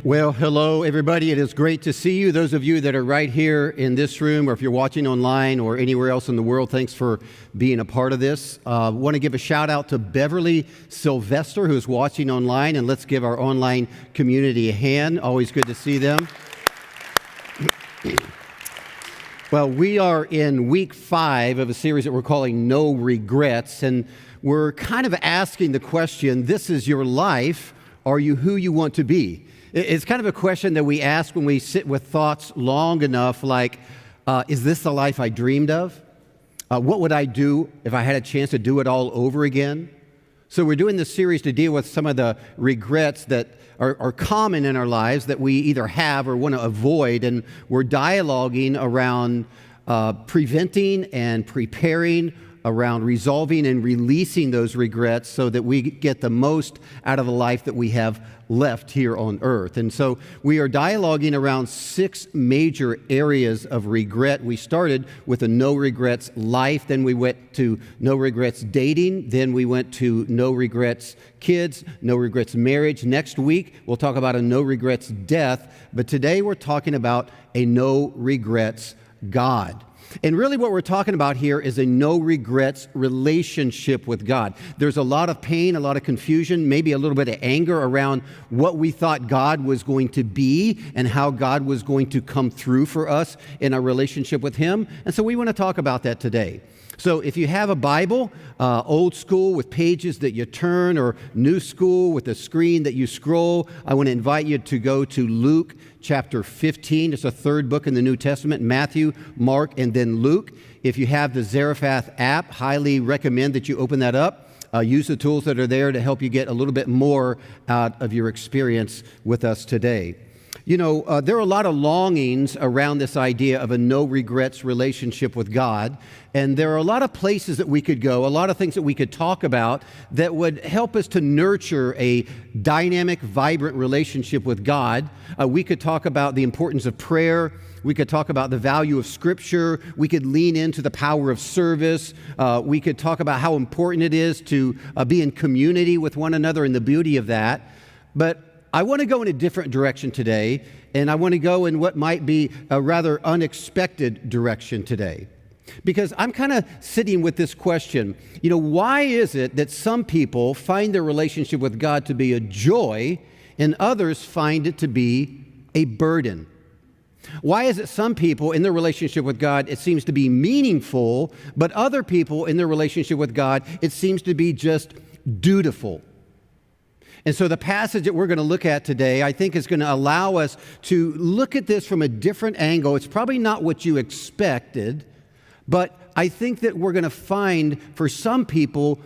Well, hello, everybody. It is great to see you. Those of you that are right here in this room, or if you're watching online or anywhere else in the world, thanks for being a part of this. I want to give a shout out to Beverly Sylvester, who's watching online, and let's give our online community a hand. Always good to see them. Well, we are in week 5 of a series that we're calling No Regrets, and we're kind of asking the question, this is your life, are you who you want to be? It's kind of a question that we ask when we sit with thoughts long enough, like, is this the life I dreamed of? What would I do if I had a chance to do it all over again? So we're doing this series to deal with some of the regrets that are common in our lives that we either have or want to avoid, and we're dialoguing around preventing and preparing, around resolving and releasing those regrets so that we get the most out of the life that we have left here on earth. And so we are dialoguing around 6 major areas of regret. We started with a no regrets life, then we went to no regrets dating, then we went to no regrets kids, no regrets marriage. Next week, we'll talk about a no regrets death, but today we're talking about a no regrets God. And really what we're talking about here is a no regrets relationship with God. There's a lot of pain, a lot of confusion, maybe a little bit of anger around what we thought God was going to be and how God was going to come through for us in our relationship with Him. And so we want to talk about that today. So if you have a Bible, old school with pages that you turn, or new school with a screen that you scroll, I want to invite you to go to Luke chapter 15. It's the 3rd book in the New Testament, Matthew, Mark, and then Luke. If you have the Zarephath app, highly recommend that you open that up. Use the tools that are there to help you get a little bit more out of your experience with us today. You know, there are a lot of longings around this idea of a no regrets relationship with God. And there are a lot of places that we could go, a lot of things that we could talk about that would help us to nurture a dynamic, vibrant relationship with God. We could talk about the importance of prayer. We could talk about the value of Scripture. We could lean into the power of service. We could talk about how important it is to be in community with one another and the beauty of that. But I want to go in a different direction today, and I want to go in what might be a rather unexpected direction today. Because I'm kind of sitting with this question, you know, why is it that some people find their relationship with God to be a joy and others find it to be a burden? Why is it some people in their relationship with God, it seems to be meaningful, but other people in their relationship with God, it seems to be just dutiful? And so the passage that we're going to look at today, I think, is going to allow us to look at this from a different angle. It's probably not what you expected, but I think that we're going to find for some people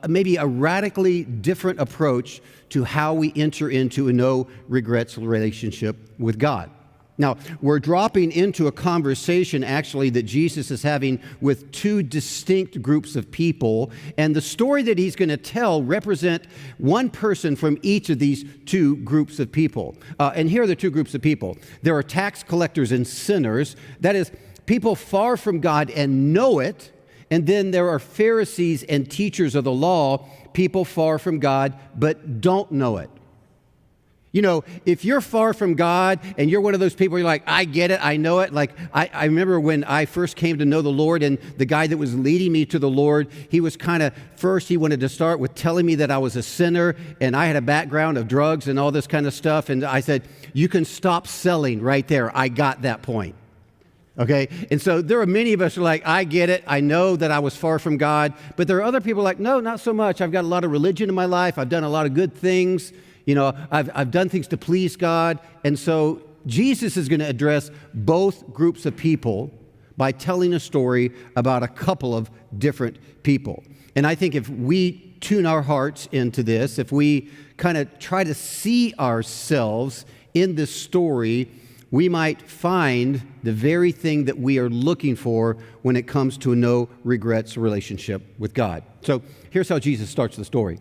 maybe a radically different approach to how we enter into a no regrets relationship with God. Now, we're dropping into a conversation, actually, that Jesus is having with 2 distinct groups of people, and the story that he's going to tell represent one person from each of these 2 groups of people. And here are the 2 groups of people. There are tax collectors and sinners, that is, people far from God and know it, and then there are Pharisees and teachers of the law, people far from God but don't know it. You know, if you're far from God and you're one of those people, you're like, I get it, I know it. Like, I remember when I first came to know the Lord, and the guy that was leading me to the Lord, he was kind of, first he wanted to start with telling me that I was a sinner, and I had a background of drugs and all this kind of stuff. And I said, you can stop selling right there. I got that point. Okay? And so there are many of us who are like, I get it. I know that I was far from God. But there are other people like, no, not so much. I've got a lot of religion in my life. I've done a lot of good things. You know, I've done things to please God. And so Jesus is going to address both groups of people by telling a story about a couple of different people. And I think if we tune our hearts into this, if we kind of try to see ourselves in this story, we might find the very thing that we are looking for when it comes to a no regrets relationship with God. So here's how Jesus starts the story.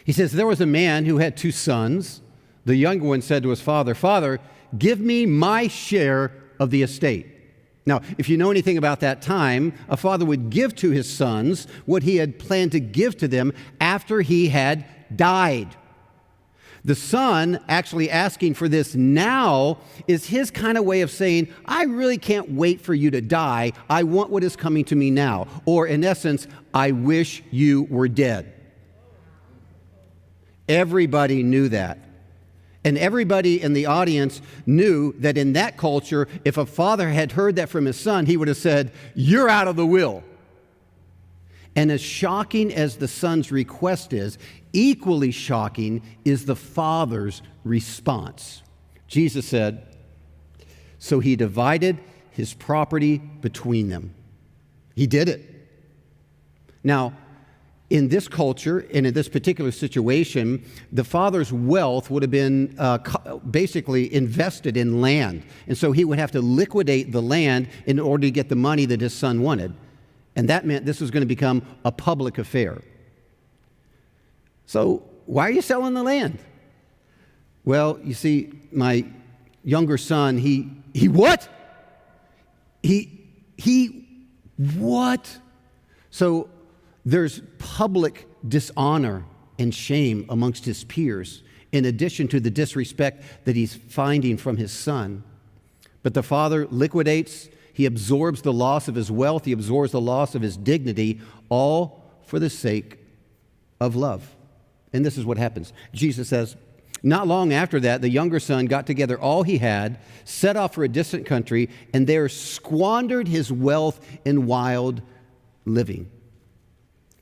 He says, there was a man who had 2 sons. The younger one said to his father, Father, give me my share of the estate. Now, if you know anything about that time, a father would give to his sons what he had planned to give to them after he had died. The son actually asking for this now is his kind of way of saying, I really can't wait for you to die. I want what is coming to me now. Or in essence, I wish you were dead. Everybody knew that. And everybody in the audience knew that in that culture, if a father had heard that from his son, he would have said, you're out of the will. And as shocking as the son's request is, equally shocking is the father's response. Jesus said, so he divided his property between them. He did it. Now, in this culture and in this particular situation, the father's wealth would have been basically invested in land. And so he would have to liquidate the land in order to get the money that his son wanted. And that meant this was going to become a public affair. So why are you selling the land? Well, you see, my younger son, he what? He what? So there's public dishonor and shame amongst his peers, in addition to the disrespect that he's finding from his son. But the father liquidates, he absorbs the loss of his wealth, he absorbs the loss of his dignity, all for the sake of love. And this is what happens. Jesus says, not long after that, the younger son got together all he had, set off for a distant country, and there squandered his wealth in wild living.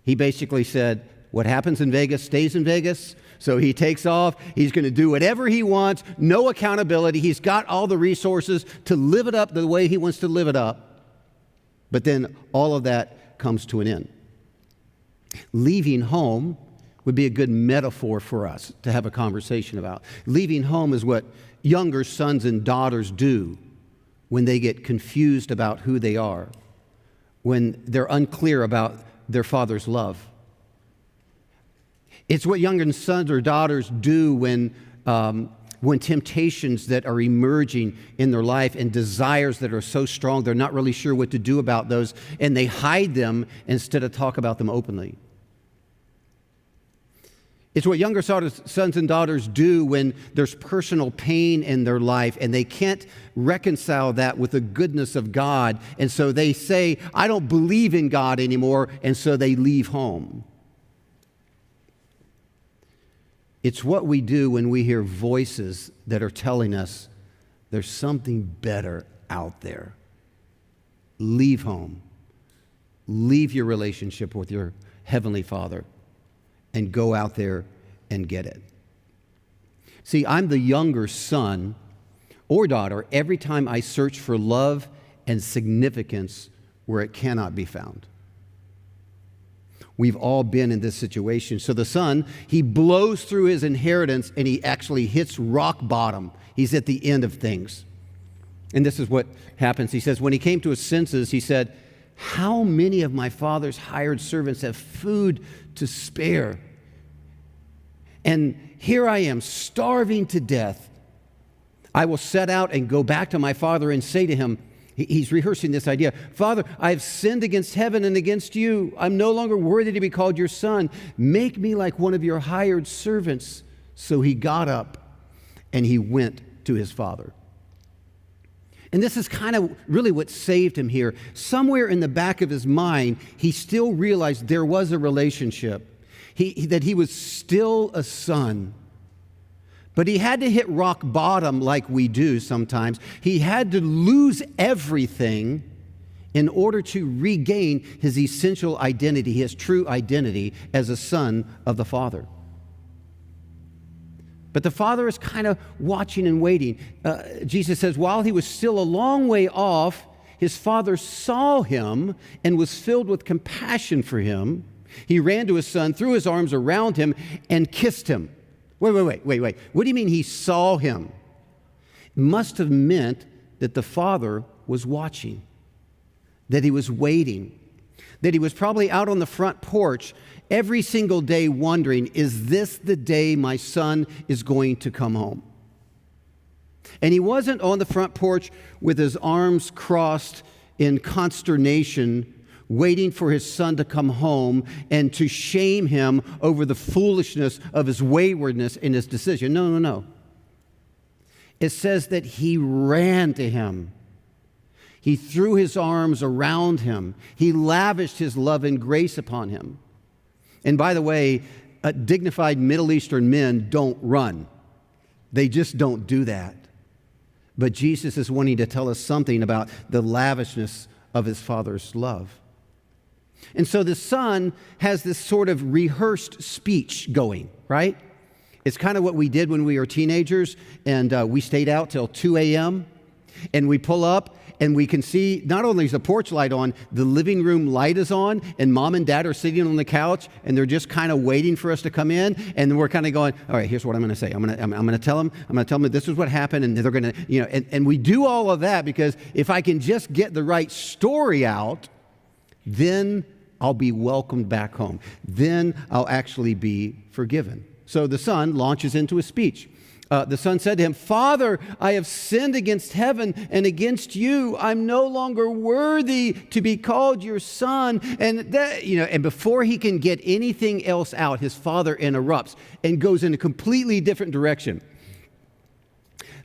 He basically said, what happens in Vegas stays in Vegas. So he takes off. He's going to do whatever he wants. No accountability. He's got all the resources to live it up the way he wants to live it up. But then all of that comes to an end. Leaving home would be a good metaphor for us to have a conversation about. Leaving home is what younger sons and daughters do when they get confused about who they are, when they're unclear about their father's love. It's what younger sons or daughters do when temptations that are emerging in their life and desires that are so strong, they're not really sure what to do about those, and they hide them instead of talk about them openly. It's what younger sons and daughters do when there's personal pain in their life and they can't reconcile that with the goodness of God. And so they say, I don't believe in God anymore, and so they leave home. It's what we do when we hear voices that are telling us there's something better out there. Leave home. Leave your relationship with your Heavenly Father and go out there and get it. See, I'm the younger son or daughter every time I search for love and significance where it cannot be found. We've all been in this situation. So the son, he blows through his inheritance and he actually hits rock bottom. He's at the end of things. And this is what happens. He says, when he came to his senses, he said, how many of my father's hired servants have food to spare? And here I am, starving to death. I will set out and go back to my father and say to him, he's rehearsing this idea, Father, I have sinned against heaven and against you. I'm no longer worthy to be called your son. Make me like one of your hired servants. So he got up and he went to his father. And this is kind of really what saved him here. Somewhere in the back of his mind, he still realized there was a relationship, that he was still a son. But he had to hit rock bottom like we do sometimes. He had to lose everything in order to regain his essential identity, his true identity as a son of the Father. But the father is kind of watching and waiting. Jesus says, while he was still a long way off, his father saw him and was filled with compassion for him. He ran to his son, threw his arms around him, and kissed him. Wait. What do you mean he saw him? It must have meant that the father was watching, that he was waiting, that he was probably out on the front porch every single day wondering, is this the day my son is going to come home? And he wasn't on the front porch with his arms crossed in consternation, waiting for his son to come home and to shame him over the foolishness of his waywardness in his decision. No, no, no. It says that he ran to him. He threw his arms around him. He lavished his love and grace upon him. And by the way, dignified Middle Eastern men don't run. They just don't do that. But Jesus is wanting to tell us something about the lavishness of his Father's love. And so the son has this sort of rehearsed speech going, right? It's kind of what we did when we were teenagers, and we stayed out till 2 a.m., and we pull up, and we can see not only is the porch light on, the living room light is on, and mom and dad are sitting on the couch, and they're just kind of waiting for us to come in, and we're kind of going, all right, here's what I'm going to say. I'm going to tell them that this is what happened, and they're going to, and we do all of that because if I can just get the right story out, then I'll be welcomed back home. Then I'll actually be forgiven. So the son launches into a speech. The son said to him, "Father, I have sinned against heaven and against you. I'm no longer worthy to be called your son." And and before he can get anything else out, his father interrupts and goes in a completely different direction.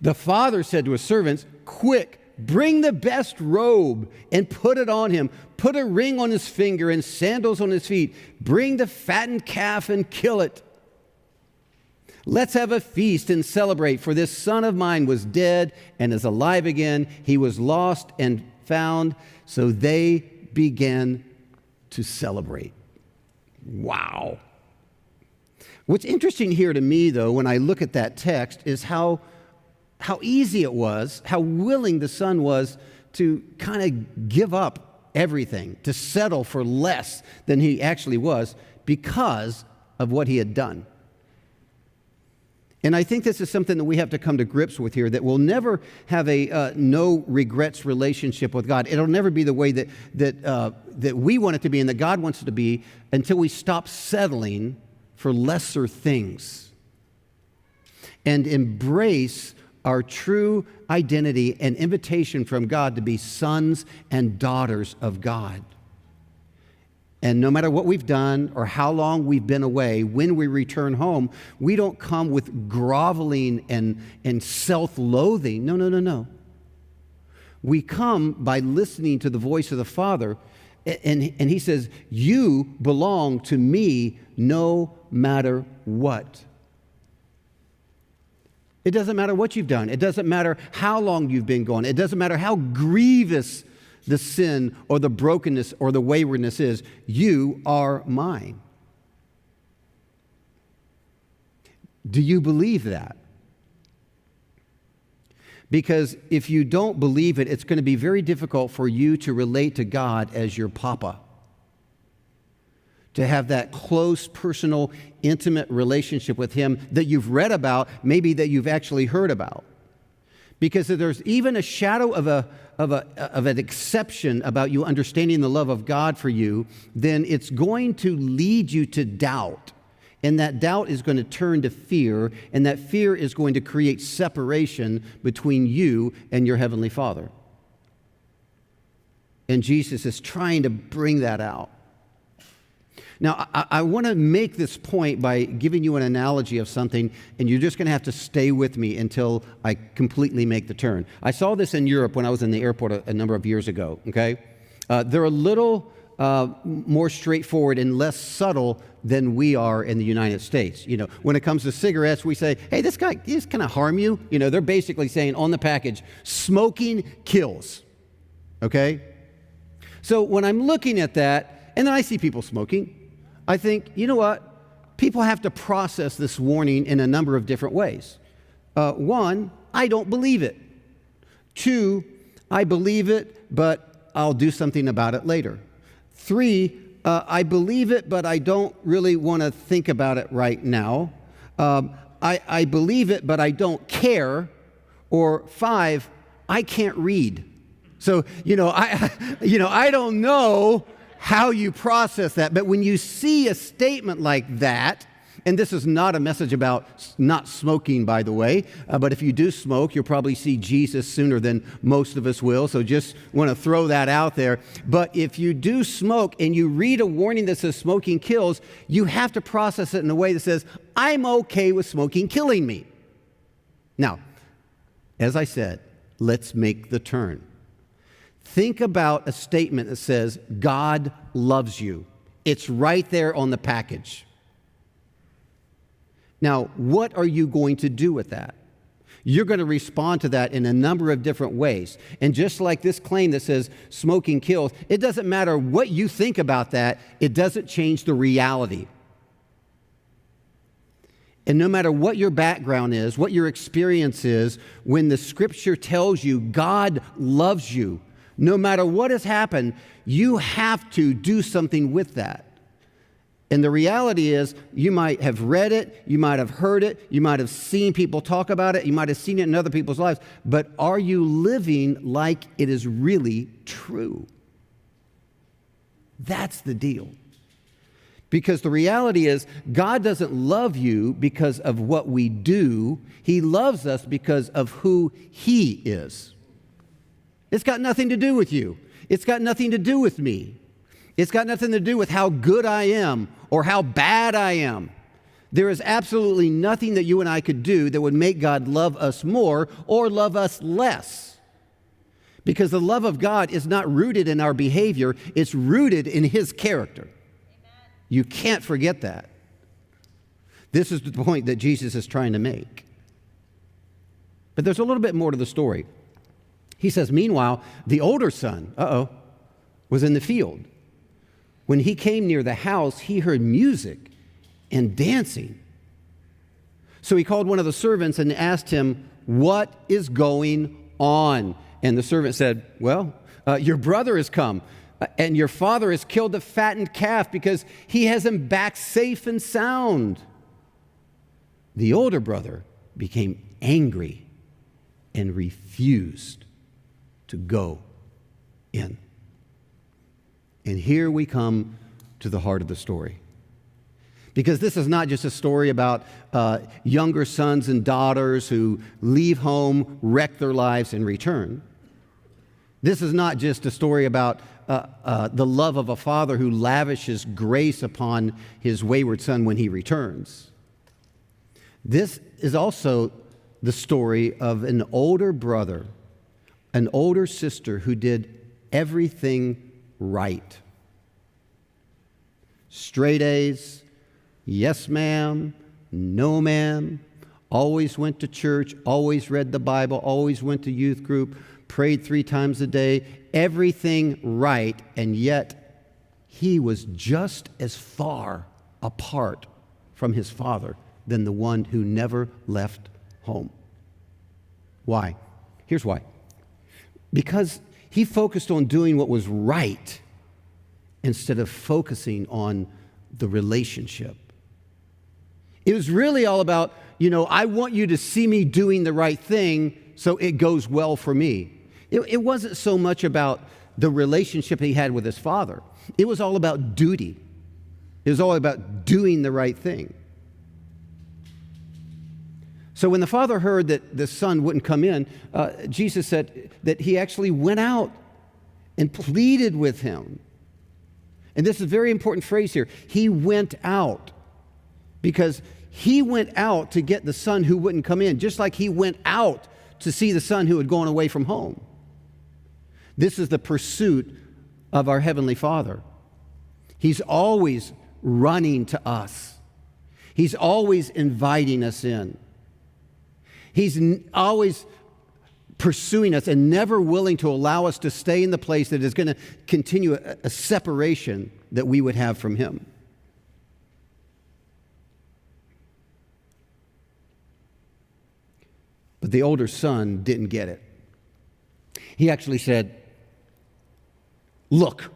The father said to his servants, "Quick, bring the best robe and put it on him. Put a ring on his finger and sandals on his feet. Bring the fattened calf and kill it. Let's have a feast and celebrate, for this son of mine was dead and is alive again. He was lost and found." So they began to celebrate. Wow. What's interesting here to me, though, when I look at that text, is how easy it was, how willing the son was to kind of give up everything, to settle for less than he actually was because of what he had done. And I think this is something that we have to come to grips with here, that we'll never have a no regrets relationship with God. It'll never be the way that we want it to be and that God wants it to be until we stop settling for lesser things and embrace our true identity and invitation from God to be sons and daughters of God. And no matter what we've done or how long we've been away, when we return home, we don't come with groveling and self-loathing. No, no, no, no. We come by listening to the voice of the Father, and he says, "You belong to me no matter what." It doesn't matter what you've done. It doesn't matter how long you've been gone. It doesn't matter how grievous the sin or the brokenness or the waywardness is. You are mine. Do you believe that? Because if you don't believe it, it's going to be very difficult for you to relate to God as your papa. To have that close, personal, intimate relationship with him that you've read about, maybe that you've actually heard about. Because if there's even a shadow of an exception about you understanding the love of God for you, then it's going to lead you to doubt. And that doubt is going to turn to fear, and that fear is going to create separation between you and your Heavenly Father. And Jesus is trying to bring that out. Now, I want to make this point by giving you an analogy of something, and you're just going to have to stay with me until I completely make the turn. I saw this in Europe when I was in the airport a number of years ago, okay? They're a little more straightforward and less subtle than we are in the United States. You know, when it comes to cigarettes, we say, "Hey, this kind of harm you." You know, they're basically saying on the package, "Smoking kills," okay? So when I'm looking at that, and then I see people smoking, I think, you know what? People have to process this warning in a number of different ways. One, I don't believe it. Two, I believe it, but I'll do something about it later. Three, I believe it, but I don't really want to think about it right now. I believe it, but I don't care. Or five, I can't read. So, I don't know how you process that. But when you see a statement like that, And this is not a message about not smoking, by the way, but if you do smoke, you'll probably see Jesus sooner than most of us will, so just want to throw that out there. But if you do smoke and you read a warning that says smoking kills, you have to process it in a way that says, I'm okay with smoking killing me. Now, as I said, let's make the turn. Think about a statement that says, God loves you. It's right there on the package. Now, what are you going to do with that? You're going to respond to that in a number of different ways. And just like this claim that says smoking kills, it doesn't matter what you think about that, it doesn't change the reality. And no matter what your background is, what your experience is, when the Scripture tells you God loves you, no matter what has happened, you have to do something with that. And the reality is, you might have read it, you might have heard it, you might have seen people talk about it, you might have seen it in other people's lives, but are you living like it is really true? That's the deal. Because the reality is, God doesn't love you because of what we do. He loves us because of who He is. It's got nothing to do with you. It's got nothing to do with me. It's got nothing to do with how good I am or how bad I am. There is absolutely nothing that you and I could do that would make God love us more or love us less. Because the love of God is not rooted in our behavior, it's rooted in His character. Amen. You can't forget that. This is the point that Jesus is trying to make. But there's a little bit more to the story. He says, meanwhile, the older son, was in the field. When he came near the house, he heard music and dancing. So he called one of the servants and asked him, what is going on? And the servant said, your brother has come, and your father has killed the fattened calf because he has him back safe and sound. The older brother became angry and refused to go in. And here we come to the heart of the story. Because this is not just a story about younger sons and daughters who leave home, wreck their lives, and return. This is not just a story about the love of a father who lavishes grace upon his wayward son when he returns. This is also the story of an older brother, an older sister who did everything right. Straight A's, yes ma'am, no ma'am, always went to church, always read the Bible, always went to youth group, prayed 3 times a day, everything right, and yet he was just as far apart from his father than the one who never left home. Why? Here's why. Because he focused on doing what was right instead of focusing on the relationship. It was really all about, I want you to see me doing the right thing so it goes well for me. It wasn't so much about the relationship he had with his father. It was all about duty. It was all about doing the right thing. So when the father heard that the son wouldn't come in, Jesus said that he actually went out and pleaded with him. And this is a very important phrase here. He went out, because he went out to get the son who wouldn't come in, just like he went out to see the son who had gone away from home. This is the pursuit of our Heavenly Father. He's always running to us. He's always inviting us in. He's always pursuing us and never willing to allow us to stay in the place that is going to continue a separation that we would have from Him. But the older son didn't get it. He actually said, look,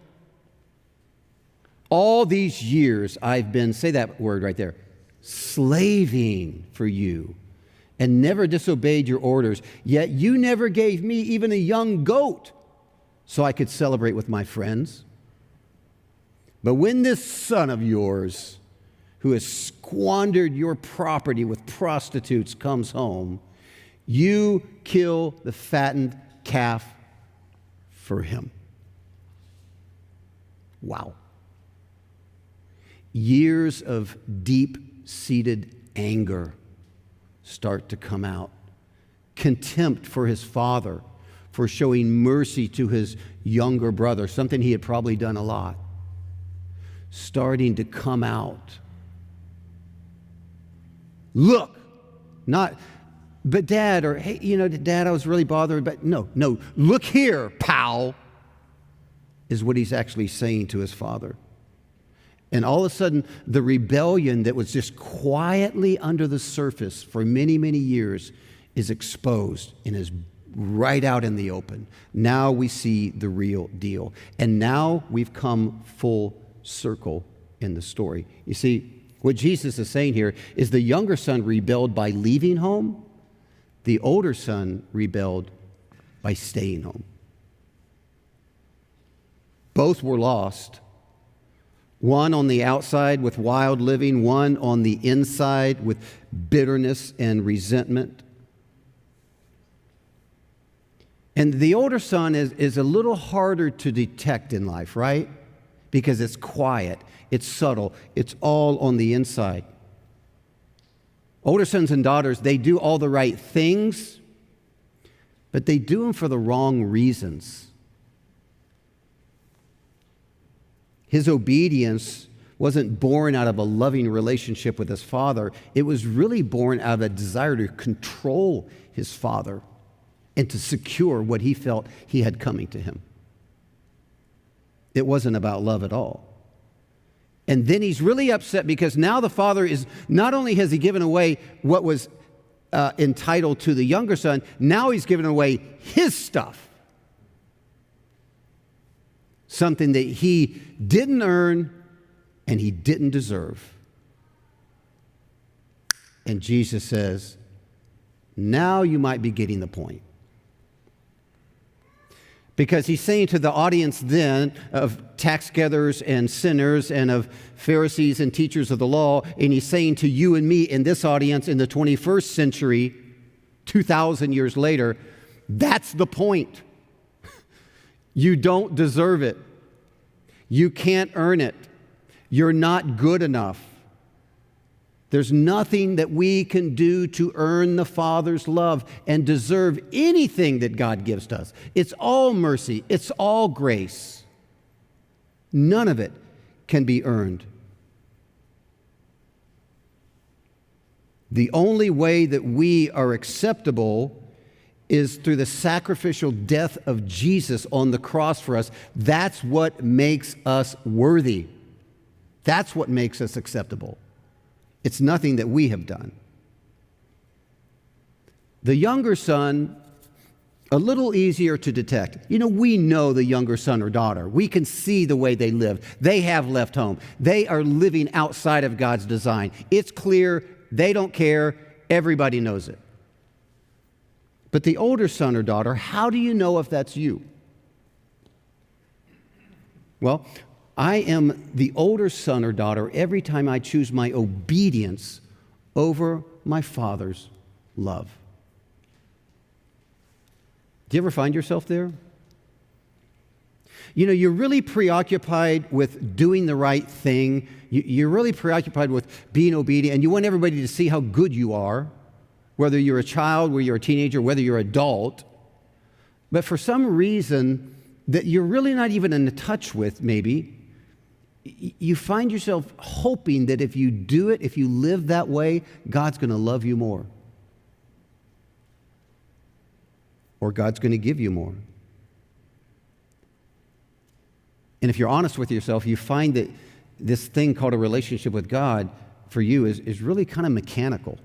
all these years I've been, say that word right there, slaving for you, and never disobeyed your orders, yet you never gave me even a young goat so I could celebrate with my friends. But when this son of yours who has squandered your property with prostitutes comes home, you kill the fattened calf for him. Wow. Years of deep-seated anger start to come out. Contempt for his father for showing mercy to his younger brother, something he had probably done a lot, starting to come out. Look, not, but Dad, or hey, Dad, I was really bothered, but no, look here, pal, is what he's actually saying to his father. And all of a sudden, the rebellion that was just quietly under the surface for many, many years is exposed and is right out in the open. Now we see the real deal. And now we've come full circle in the story. You see, what Jesus is saying here is the younger son rebelled by leaving home. The older son rebelled by staying home. Both were lost. One on the outside with wild living, one on the inside with bitterness and resentment. And the older son is a little harder to detect in life, right? Because it's quiet, it's subtle, it's all on the inside. Older sons and daughters, they do all the right things, but they do them for the wrong reasons. His obedience wasn't born out of a loving relationship with his father. It was really born out of a desire to control his father and to secure what he felt he had coming to him. It wasn't about love at all. And then he's really upset because now the father is, not only has he given away what was entitled to the younger son, now he's given away his stuff. Something that he didn't earn and he didn't deserve. And Jesus says, now you might be getting the point. Because he's saying to the audience then of tax gatherers and sinners and of Pharisees and teachers of the law, and he's saying to you and me in this audience in the 21st century, 2,000 years later, that's the point. You don't deserve it. You can't earn it. You're not good enough. There's nothing that we can do to earn the Father's love and deserve anything that God gives to us. It's all mercy. It's all grace. None of it can be earned. The only way that we are acceptable is through the sacrificial death of Jesus on the cross for us. That's what makes us worthy. That's what makes us acceptable. It's nothing that we have done. The younger son, a little easier to detect. We know the younger son or daughter. We can see the way they live. They have left home. They are living outside of God's design. It's clear. They don't care. Everybody knows it. But the older son or daughter, how do you know if that's you? Well, I am the older son or daughter every time I choose my obedience over my Father's love. Do you ever find yourself there? You're really preoccupied with doing the right thing. You're really preoccupied with being obedient, and you want everybody to see how good you are, whether you're a child, whether you're a teenager, whether you're an adult. But for some reason that you're really not even in touch with, maybe, you find yourself hoping that if you do it, if you live that way, God's going to love you more. Or God's going to give you more. And if you're honest with yourself, you find that this thing called a relationship with God for you is really kind of mechanical.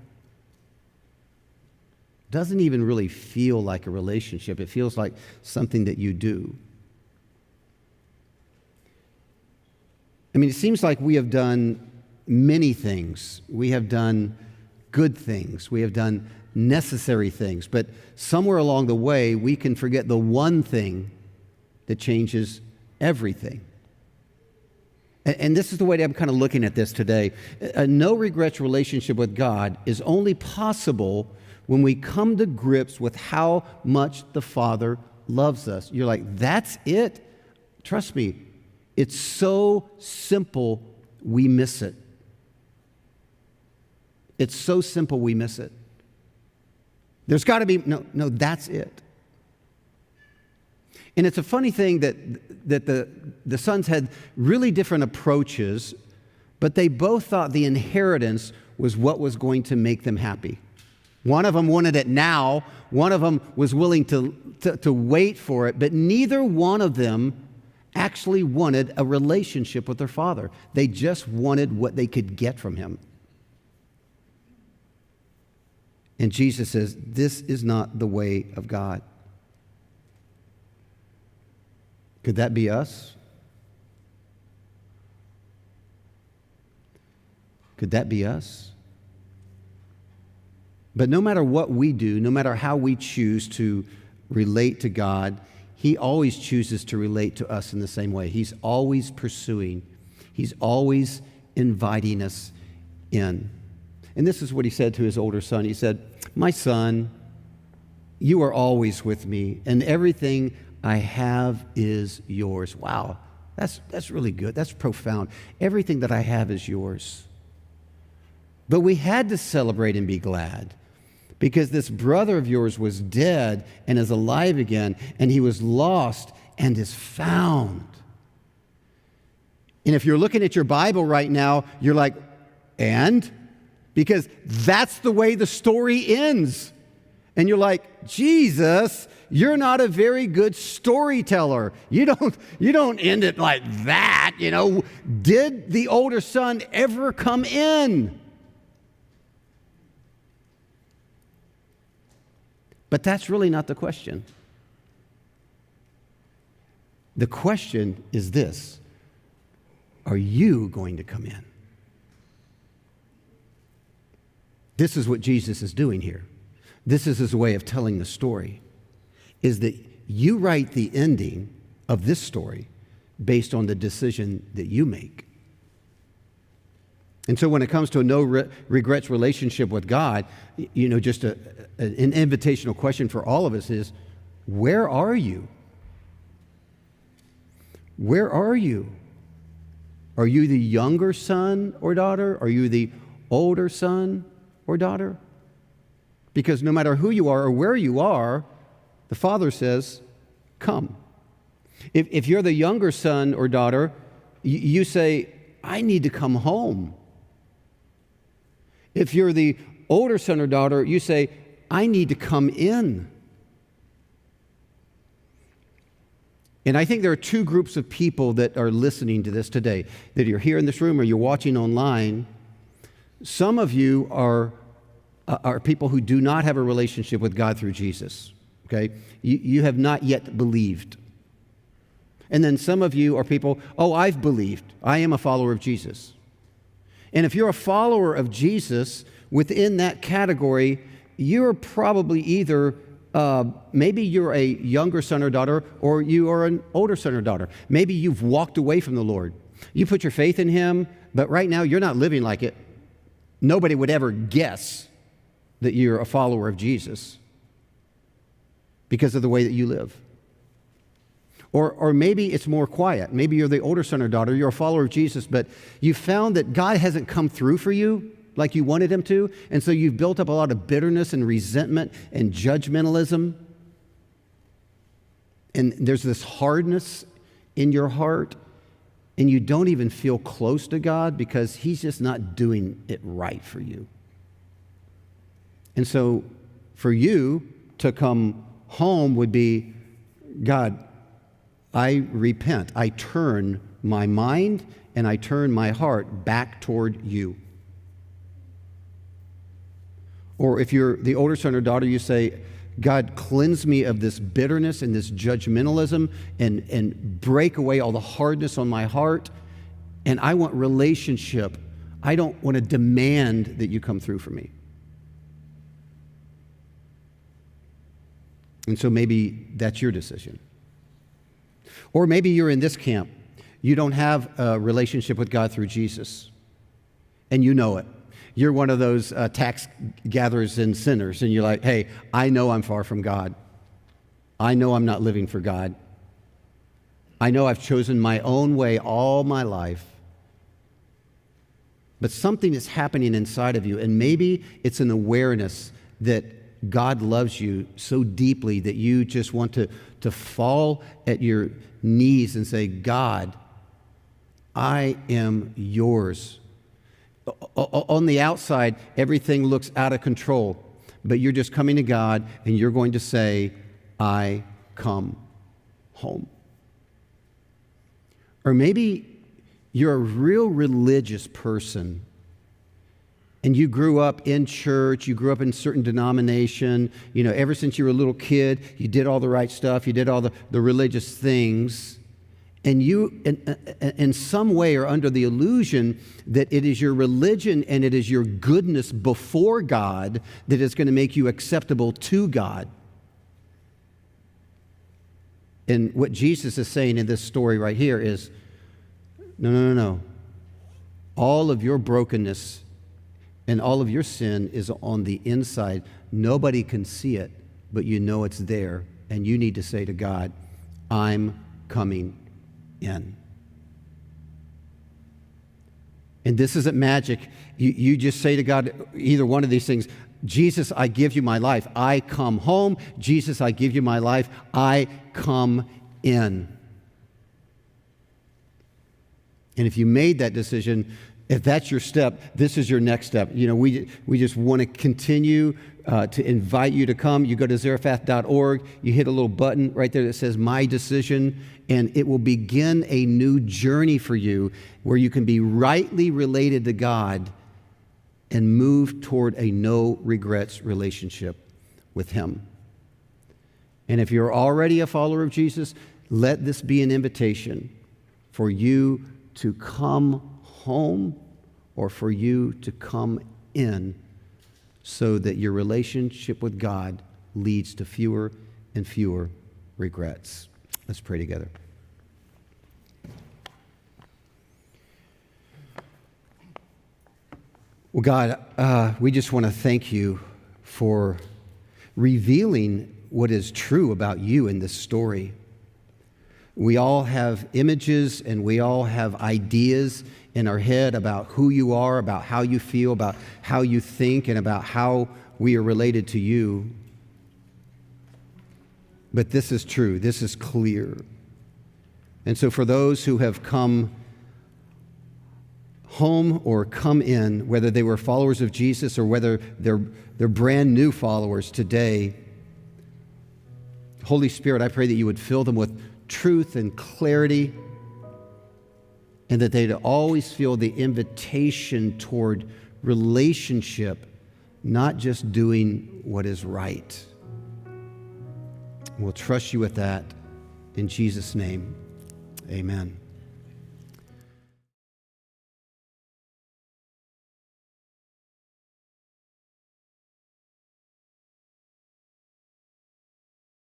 Doesn't even really feel like a relationship. It feels like something that you do. It seems like we have done many things. We have done good things. We have done necessary things. But somewhere along the way, we can forget the one thing that changes everything. And this is the way I'm kind of looking at this today. A no regrets relationship with God is only possible when we come to grips with how much the Father loves us. You're like, that's it? Trust me, it's so simple we miss it. It's so simple we miss it. There's got to be, no, that's it. And it's a funny thing that the sons had really different approaches, but they both thought the inheritance was what was going to make them happy. One of them wanted it now. One of them was willing to wait for it, but neither one of them actually wanted a relationship with their father. They just wanted what they could get from him. And Jesus says, this is not the way of God. Could that be us? Could that be us? But no matter what we do, no matter how we choose to relate to God, he always chooses to relate to us in the same way. He's always pursuing. He's always inviting us in. And this is what he said to his older son. He said, my son, you are always with me, and everything I have is yours. Wow, that's really good. That's profound. Everything that I have is yours. But we had to celebrate and be glad because this brother of yours was dead and is alive again, and he was lost and is found. And if you're looking at your Bible right now, you're like, and? Because that's the way the story ends. And you're like, Jesus, you're not a very good storyteller. You don't end it like that, you know. Did the older son ever come in? But that's really not the question. The question is this: are you going to come in? This is what Jesus is doing here. This is his way of telling the story, is that you write the ending of this story based on the decision that you make. And so when it comes to a no regrets relationship with God, you know, just an invitational question for all of us is, where are you? Where are you? Are you the younger son or daughter? Are you the older son or daughter? Because no matter who you are or where you are, the Father says, come. If you're the younger son or daughter, you say, I need to come home. If you're the older son or daughter, you say, I need to come in. And I think there are two groups of people that are listening to this today, that you're here in this room or you're watching online. Some of you are people who do not have a relationship with God through Jesus, okay? You have not yet believed. And then some of you are people, I've believed. I am a follower of Jesus. And if you're a follower of Jesus, within that category, you're probably either, maybe you're a younger son or daughter, or you are an older son or daughter. Maybe you've walked away from the Lord. You put your faith in him, but right now you're not living like it. Nobody would ever guess that you're a follower of Jesus because of the way that you live. Or maybe it's more quiet. Maybe you're the older son or daughter, you're a follower of Jesus, but you found that God hasn't come through for you like you wanted him to, and so you've built up a lot of bitterness and resentment and judgmentalism. And there's this hardness in your heart, and you don't even feel close to God because he's just not doing it right for you. And so for you to come home would be, God, I repent. I turn my mind and I turn my heart back toward you. Or if you're the older son or daughter, you say, God, cleanse me of this bitterness and this judgmentalism and break away all the hardness on my heart. And I want relationship. I don't want to demand that you come through for me. And so maybe that's your decision. Or maybe you're in this camp. You don't have a relationship with God through Jesus, and you know it. You're one of those tax gatherers and sinners, and you're like, hey, I know I'm far from God. I know I'm not living for God. I know I've chosen my own way all my life. But something is happening inside of you, and maybe it's an awareness that God loves you so deeply that you just want to fall at your knees and say, God, I am yours. On the outside, everything looks out of control, but you're just coming to God and you're going to say, I come home. Or maybe you're a real religious person and you grew up in church, you grew up in a certain denomination, ever since you were a little kid, you did all the right stuff, you did all the religious things. And you, in some way, are under the illusion that it is your religion and it is your goodness before God that is going to make you acceptable to God. And what Jesus is saying in this story right here is, no. All of your brokenness and all of your sin is on the inside. Nobody can see it, but you know it's there. And you need to say to God, I'm coming in. And this isn't magic. You just say to God either one of these things. Jesus, I give you my life. I come home. Jesus, I give you my life. I come in. And if you made that decision, if that's your step, this is your next step. We just want to continue to invite you to come. You go to Zarephath.org. You hit a little button right there that says My Decision, and it will begin a new journey for you where you can be rightly related to God and move toward a no regrets relationship with Him. And if you're already a follower of Jesus, let this be an invitation for you to come home or for you to come in so that your relationship with God leads to fewer and fewer regrets. Let's pray together. Well, God, we just want to thank you for revealing what is true about you in this story. We all have images and we all have ideas in our head about who you are, about how you feel, about how you think, and about how we are related to you. But this is true. This is clear. And so for those who have come home or come in, whether they were followers of Jesus or whether they're brand new followers today, Holy Spirit, I pray that you would fill them with truth and clarity, and that they'd always feel the invitation toward relationship, not just doing what is right. We'll trust you with that. In Jesus' name, amen.